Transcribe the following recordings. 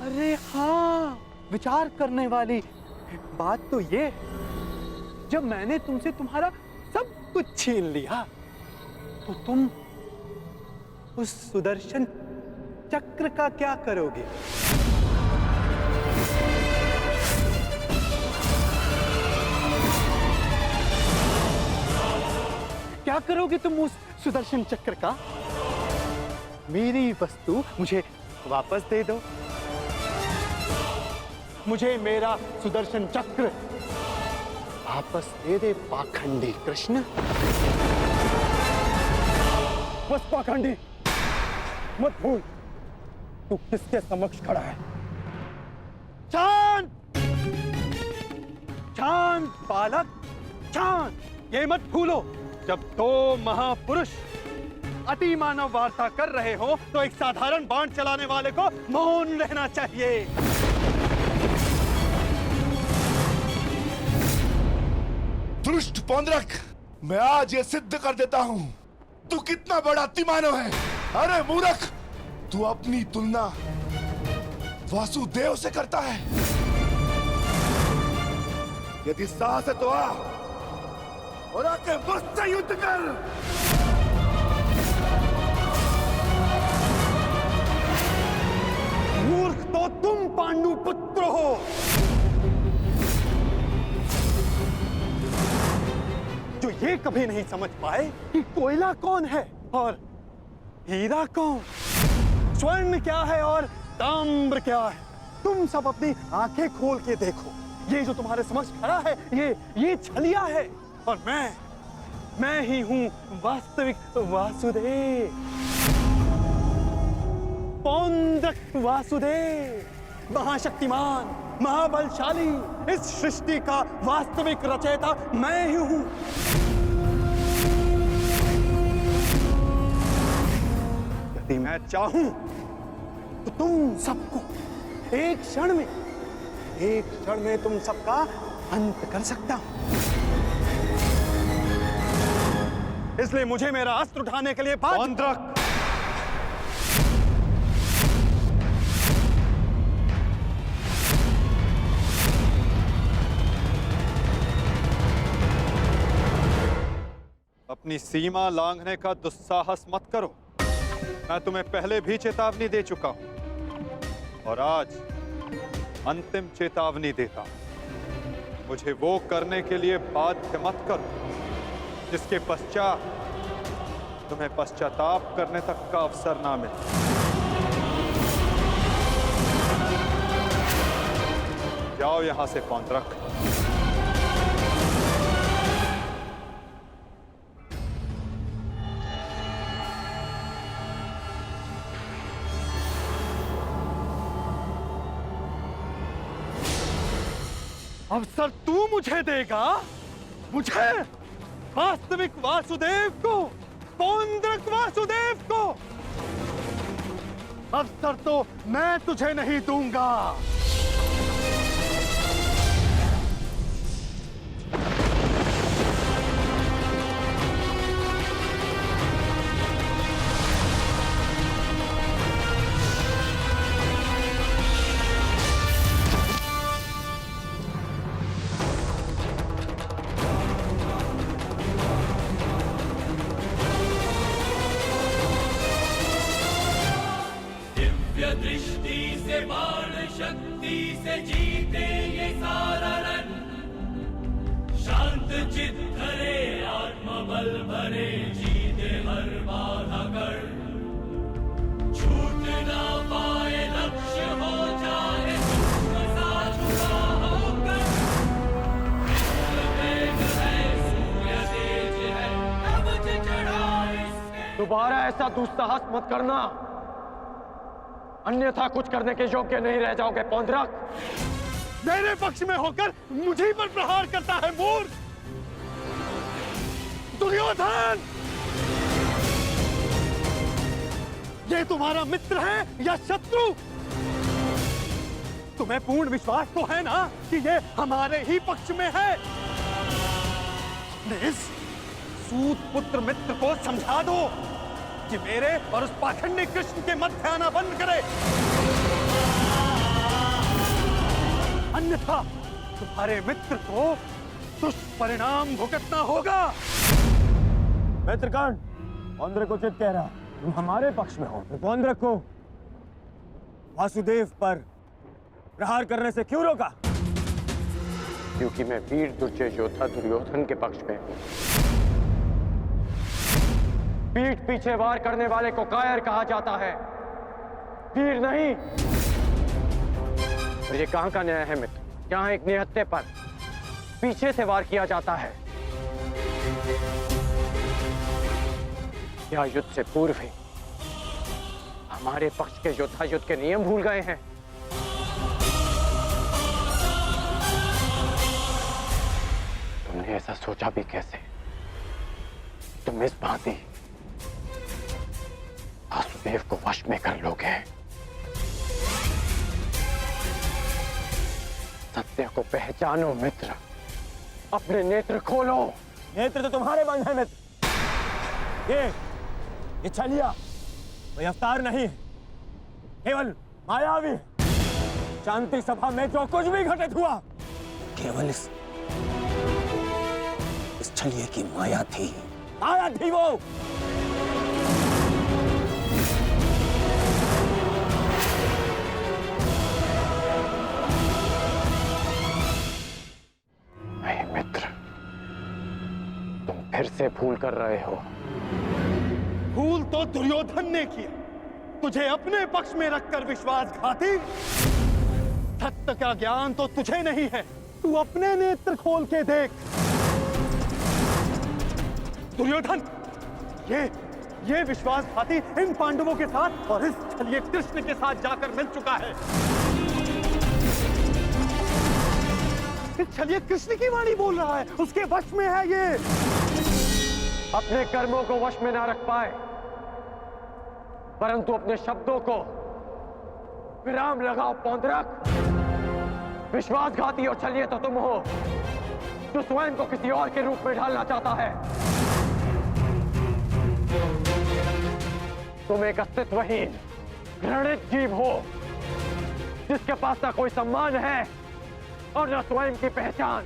अरे हाँ, विचार करने वाली बात तो ये, जब मैंने तुमसे तुम्हारा सब कुछ छीन लिया तो तुम उस सुदर्शन चक्र का क्या करोगे? क्या करोगे तुम उस सुदर्शन चक्र का? मेरी वस्तु मुझे वापस दे दो। मुझे मेरा सुदर्शन चक्र वापस दे दे पाखंडी कृष्ण। बस पाखंडी, मत भूल तू किसके समक्ष खड़ा है। शांत शांत बालक, शांत। ये मत भूलो, जब दो महापुरुष अति मानव वार्ता कर रहे हो तो एक साधारण बाण चलाने वाले को मौन रहना चाहिए। दुष्ट पौंड्रक, मैं आज ये सिद्ध कर देता हूं तू कितना बड़ा अतिमानव है। अरे मूर्ख, तू अपनी तुलना वासुदेव से करता है। यदि साहस है तो आ और आके मुझसे युद्ध कर। मूर्ख तो तुम पांडु पुत्र हो। जो ये कभी नहीं समझ पाए कि कोयला कौन है और हीरा कौन, स्वर्ण क्या है और ताम्र क्या है। तुम सब अपनी आंखें खोल के देखो, ये जो तुम्हारे समक्ष खड़ा है ये छलिया है और मैं ही हूं वास्तविक वासुदेव, पौंड्रक वासुदेव, महाशक्तिमान, महाबलशाली। इस सृष्टि का वास्तविक रचयिता मैं ही हूं। यदि मैं चाहूं तो तुम सबको एक क्षण में तुम सबका अंत कर सकता हूं। इसलिए मुझे मेरा अस्त्र उठाने के लिए पौंड्रक, अपनी सीमा लांघने का दुस्साहस मत करो। मैं तुम्हें पहले भी चेतावनी दे चुका हूं और आज अंतिम चेतावनी देता हूं। मुझे वो करने के लिए बाध्य मत करो जिसके पश्चात तुम्हें पश्चाताप करने तक का अवसर ना मिले। जाओ यहां से पौंड्रक। अवसर तू मुझे देगा, मुझे, वास्तविक वासुदेव को, पौंड्रक वासुदेव को। अवसर तो मैं तुझे नहीं दूंगा। दृष्टि से बाण शक्ति से जीते ये सारा रण। शांत चित धरे आत्मबल भरे जीते हर बाधा कर। छूट ना पाए लक्ष्य हो जाए झुका होकर। वेग है सूर्य तेज है कवच चढ़ा इसके। दोबारा ऐसा दुस्साहस मत करना, अन्यथा कुछ करने के योग्य नहीं रह जाओगे पौंड्रक। मेरे पक्ष में होकर मुझे पर प्रहार करता है मूर्ख। दुर्योधन, ये तुम्हारा मित्र है या शत्रु? तुम्हें पूर्ण विश्वास तो है ना कि ये हमारे ही पक्ष में है? इस सूत पुत्र मित्र को समझा दो कि मेरे और उस पाखंडी कृष्ण के मध्य आना बंद करे। अन्यथा तुम्हारे मित्र को दुष्परिणाम भुगतना होगा। मित्रगण, पौंद्रक उचित कह रहा, तुम हमारे पक्ष में हो। पौंद्रक को वासुदेव पर प्रहार करने से क्यों रोका? क्योंकि मैं वीर दुर्जय योद्धा दुर्योधन के पक्ष में हूं। पीठ पीछे वार करने वाले को कायर कहा जाता है, वीर नहीं। और ये कहां का न्याय है मित्र? जहां एक निहत्थे पर पीछे से वार किया जाता है। क्या युद्ध से पूर्व ही हमारे पक्ष के योद्धा युद्ध के नियम भूल गए हैं? तुमने ऐसा सोचा भी कैसे? तुम इस भांति वासुदेव को वश में कर लोगे? सत्य को पहचानो मित्र, अपने नेत्र खोलो। नेत्र तो तुम्हारे बंद है मित्र। ये छलिया कोई अवतार नहीं है, केवल मायावी है। शांति सभा में जो कुछ भी घटित हुआ केवल इस छलिए की माया थी। माया थी वो। नहीं मित्र, तुम फिर से भूल कर रहे हो। भूल तो दुर्योधन ने किया, तुझे अपने पक्ष में रखकर विश्वासघाती। सत्य का ज्ञान तो तुझे नहीं है, तू अपने नेत्र खोल के देख। दुर्योधन ये विश्वासघाती इन पांडवों के साथ और इस छलिए कृष्ण के साथ जाकर मिल चुका है। इस छलिए कृष्ण की वाणी बोल रहा है, उसके वश में है ये। अपने कर्मों को वश में ना रख पाए, परंतु अपने शब्दों को विराम लगाओ पौंद्रक। विश्वासघाती और छलिए तो तुम हो, जो स्वयं को किसी और के रूप में ढालना चाहता है। तुम एक अस्तित्वहीन घृणित जीव हो, जिसके पास ना कोई सम्मान है और न स्वयं की पहचान।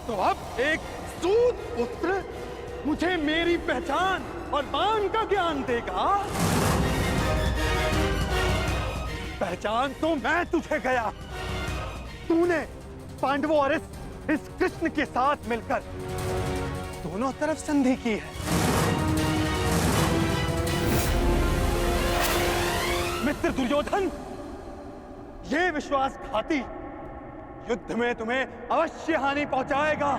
तो अब एक सूत पुत्र मुझे मेरी पहचान और मान का ज्ञान देगा। पहचान तो मैं तुझे गया। तूने पांडवों और इस कृष्ण के साथ मिलकर दोनों तरफ संधि की है। मित्र दुर्योधन, ये विश्वासघाती युद्ध में तुम्हें अवश्य हानि पहुंचाएगा।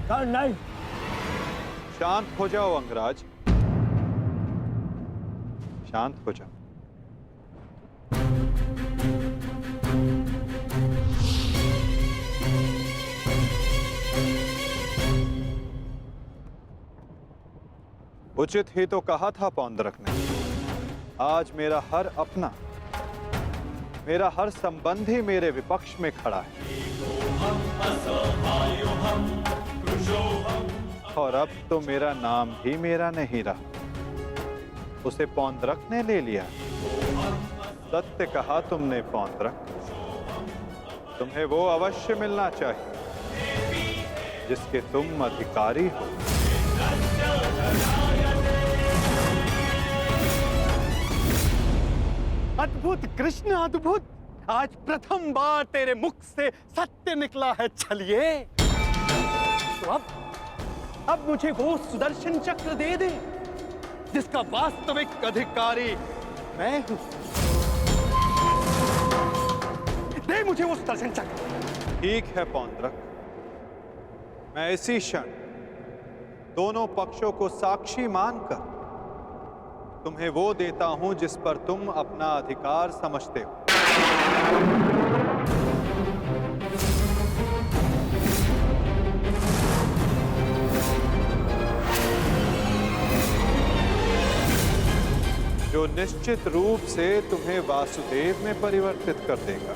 नहीं, शांत हो जाओ अंगराज, शांत हो जाओ। उचित ही तो कहा था पौंद्रक ने। आज मेरा हर अपना, मेरा हर संबंधी मेरे विपक्ष में खड़ा है, और अब तो मेरा नाम भी मेरा नहीं रहा, उसे पौंद्रक ने ले लिया। सत्य कहा तुमने पौंद्रक, तुम्हें वो अवश्य मिलना चाहिए जिसके तुम अधिकारी हो। अद्भुत कृष्ण, अद्भुत। आज प्रथम बार तेरे मुख से सत्य निकला है छलिए। तो अब मुझे वो सुदर्शन चक्र दे दे जिसका वास्तविक अधिकारी मैं हूं। दे मुझे वो सुदर्शन चक्र। ठीक है पौंद्रक, मैं इसी क्षण दोनों पक्षों को साक्षी मानकर तुम्हें वो देता हूं जिस पर तुम अपना अधिकार समझते हो। जो निश्चित रूप से तुम्हें वासुदेव में परिवर्तित कर देगा।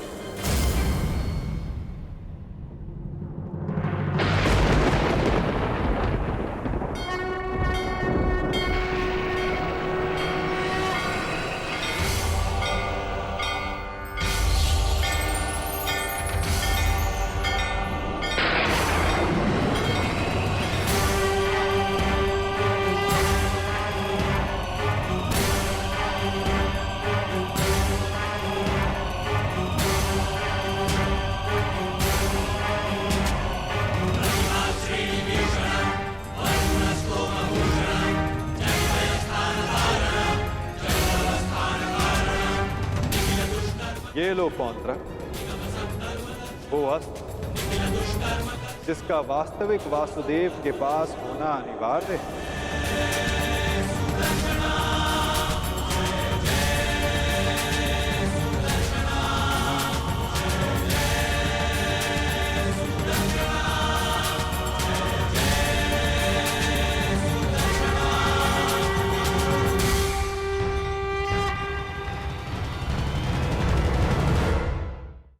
ये लो पौंड्रक, वो अस्त्र जिसका वास्तविक वासुदेव के पास होना अनिवार्य है।